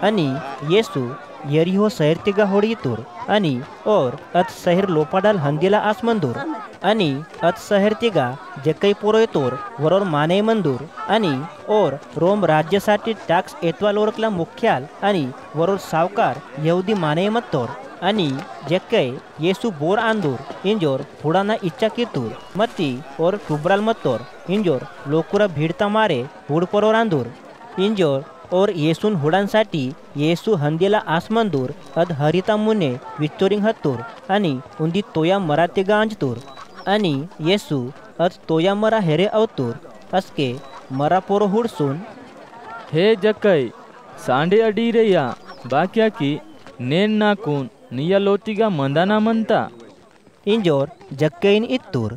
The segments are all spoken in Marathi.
अनि येसु यरीहो शहर तिगा होड़ीतुर अनि और अत शहर लोपाडाल हंदिला आसमंदुर अनि अत शहर तिगा जक्कई पुरोयतोर वरोर माने मंदूर अनि और रोम राज्यासाठी टॅक्स एतवाल ओळखला मुख्याल आणि वरोर सावकार यहुदी माने मत्तोर आणि जक्कई येसु बोर आंदूर इंजोर हुडाना इच्छा कीतूर मत्ती और टुब्राल मत्तोर इंजोर लोकुरा भीड़ता मारे हुड परोर आंदूर इंजोर और येसून हुडांसाठी येसु हंदिला आसमंदूर अद हरिता मुने विच्चोरिंग हत्तूर आणि उंदी तोया मरातिगा अंजतूर आणि येसु अद तोया मरा हेरे अवतूर अस्के मरा पोरो हुडसून हे जक्कई सांडे अडीरेया बाक्या की नेन नाकून निया लोतिगा मंदाना म्हणता इंजोर जक्कईन इत्तूर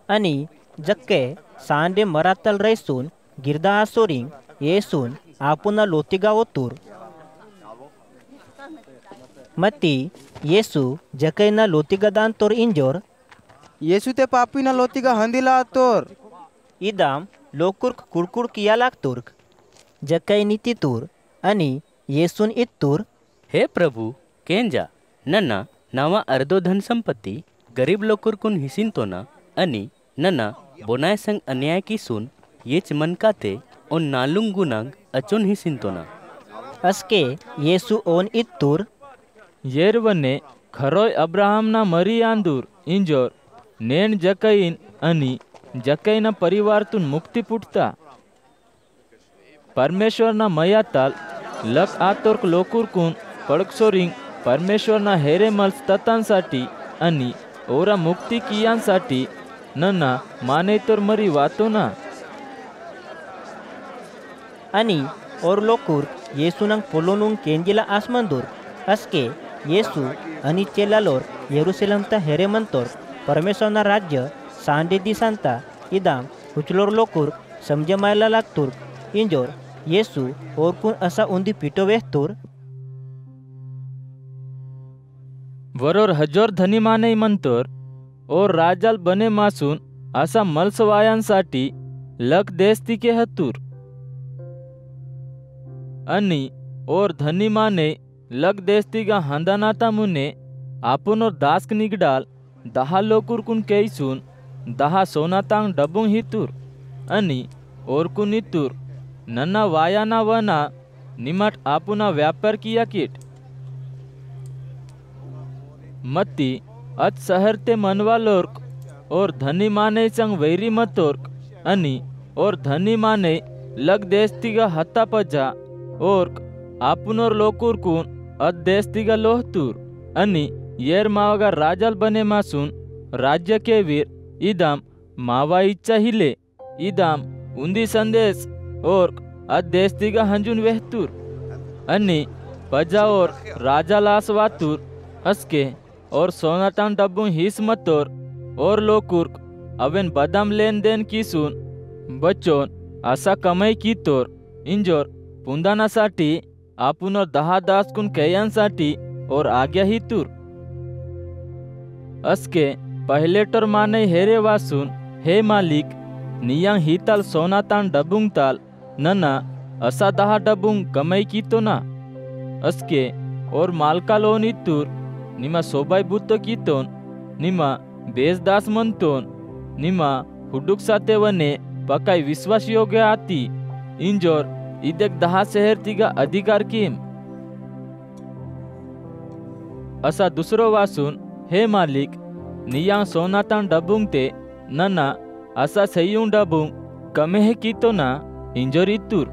आणि जक्के सांडे मरातल रैसून गिरदा आसोरिंग येसून आपुना लोतिगा ओतूर मत्ती येसु जक्कईना लोतिगा दान तोर इंजोर येसु ते पापीना लोतिगा हंदिला तोर इदाम लोकुर्क कुडकुड किया लागतुर्क जक्कई नीतितूर आणि येसून इत्तूर हे प्रभु केंजा नन्ना नावा अर्धो धन संपत्ति गरीब लोकुर्कुन हिसिनतोना अनि नन्ना बोनाय संग अन्याय की सुन येच मनकाते ओन नालुंग गुनांग अचुन हिसिनतोना अस्के येसु ओन इत्तूर येरवने खरोय अब्राहमना मरी आंदूर इंजोर नेन जक्कईन आणि जक्कईना परिवारतून मुक्ती पुटता परमेश्वरना मयाताल लक आतोर्क लोकुरकून पडकसोरिंग परमेश्वरना हेरे मल्स ततांसाठी आणि ओरा मुक्ती कियांसाठी नन्ना मानेतोर मरी वातोना आणि और लोकुर येसुनंग पोलोनुंग केंजिला आसमंदूर अस्के येसु आणि चेलालोर येरुशलेमता हेरे मंतोर परमेश्वरना राज्य सांडे दिसांता इदाम हुचलोर लोकुर समजमायला लागतूर इंजोर येसु ओरकून असा उंदी पिटो वेहतूर वरोर हजोर धनी माने मंतोर और राजाल बने मासून असा मल्सवायांसाठी लक देस्ती के हतूर आणि और धनी माने लक देस्तीगा हंदानाता मुने आपण और दास्क निगडाल 10 लोकुरकून कैसून 10 सोनातांग डबुंग हितूर आणि ओरकून इतूर नन्ना वायाना वना निमट आपुना व्यापार किया किट मत्ती अत शहर ते मनवा लोर्क और धनी माने संग वैरी मतोर्क अनि और धनी माने लग देस्तिगा हत्ता पजा ओर्क आपुनोर लोकुरकून अत देस्तिगा लोहतूर अनि येर मावगा राजल बने मासून राज्य के वीर इदाम मावा इच्छा हिले इदाम उंदी संदेश और अत देस्तिगा हंजुन वेहतूर अनि पजा और राजा लास वातूर अस्के और सोनातान डब्बू हिस मतोर और लोकुर्क अवेन बदाम लेन देन किसून बच्चोन असा कमाई की तोर इंजोर पुंदानासाठी आपुनोर 10 दासकुन कयांसाठी और आग्या ही तूर अस्के पहले टोर माने हेरे वासून हे मालिक नियांग हिताल सोनातान डबुंग ताल नना असा 10 डबुंग कमाई की तो ना अस्के और मालका लोन इतूर निमा सोबाई बुत्तो कीतोन निमा बेजदास मंतोन निमा हुडुक साते वने पकाई विश्वास योग्य आती इंजोर इदेक 10 शहर तिगा अधिकार किम असा दुसरो वासून हे मालिक नियांग सोनातान डबुंग ते नना असा सयुंग डबुंग कमे हे कीतो ना इंजोर इतूर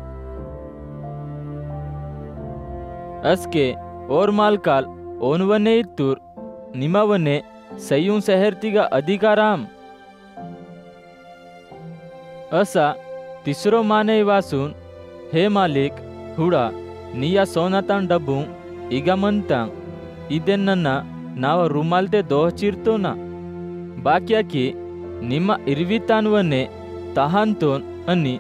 अस्के और मालकाल ओनवने इतूर निमावने सयुं शहर तिगा अधिकाराम असा तिसरो माने वासून हे मालिक हुडा निया सोनातान डबू इगा मंतांग इदेन नन्ना नाव रुमाल ते दोह चिरतो ना बाक्या की निमा इरवितान वने ताहांतोन अनि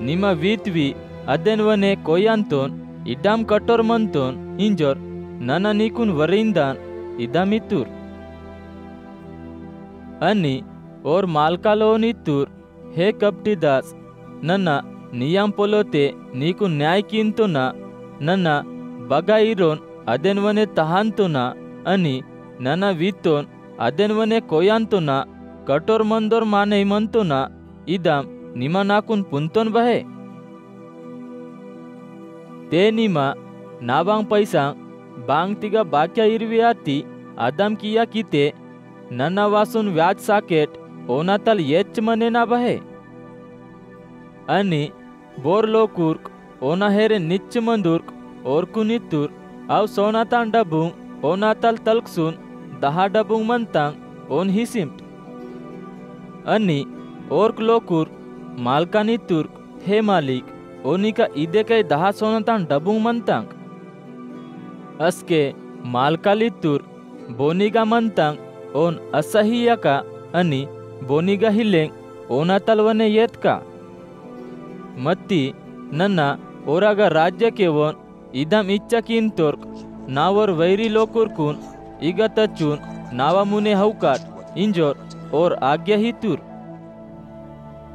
निमा वीतवी अदेन वने कोयांतोन इडाम कटोर मंतोन इंजोर नना निकुन वरिंदान इदामितूर अनि और मालकालोन इतूर हे कपटी दास नन्ना నియం పొలోతే నీకు న్యాయకింతున నన్న బగాయిరోన్ అదెన్వనే తహాంతున అని నన్న వీతోన్ అదెన్వనే కోయాంతున కఠోర్ మందోర్ మానే మంతున ఇదాం నిమ నాకున్ పుంతోన్ బహే ते निमा नाबांग पैसा बांग तिगा बाक्या इरवियाती आदम किया किते नन्ना वासून व्याज साकेट ओनातल येच मने ना बहे अनि बोर लोकुर्क ओना हेरे निच्च मंदुर्क और कुनितुर आव सोनातान डबुंग ओनातल तलकसून 10 डबुंग मंतांग ओन हिसिम्ट अनि ओर्क लोकुर्क मालकानी तुर्क हे मालिक ओनिका इदे काय 10 सोनातान डबुंग मंतांग अस्के मालकाली तुर बोनिगा मंतांग ओन असहियका अनि बोनिगा हिलेंग ओना तलवने येत का मत्ती नन्ना ओरागा राज्य केवोन इदम इच्छा किन तोर्क नावर वैरी लोकुरकुन इगा तचून नावा मुने हौकाट इंजोर और आज्ञा ही तुर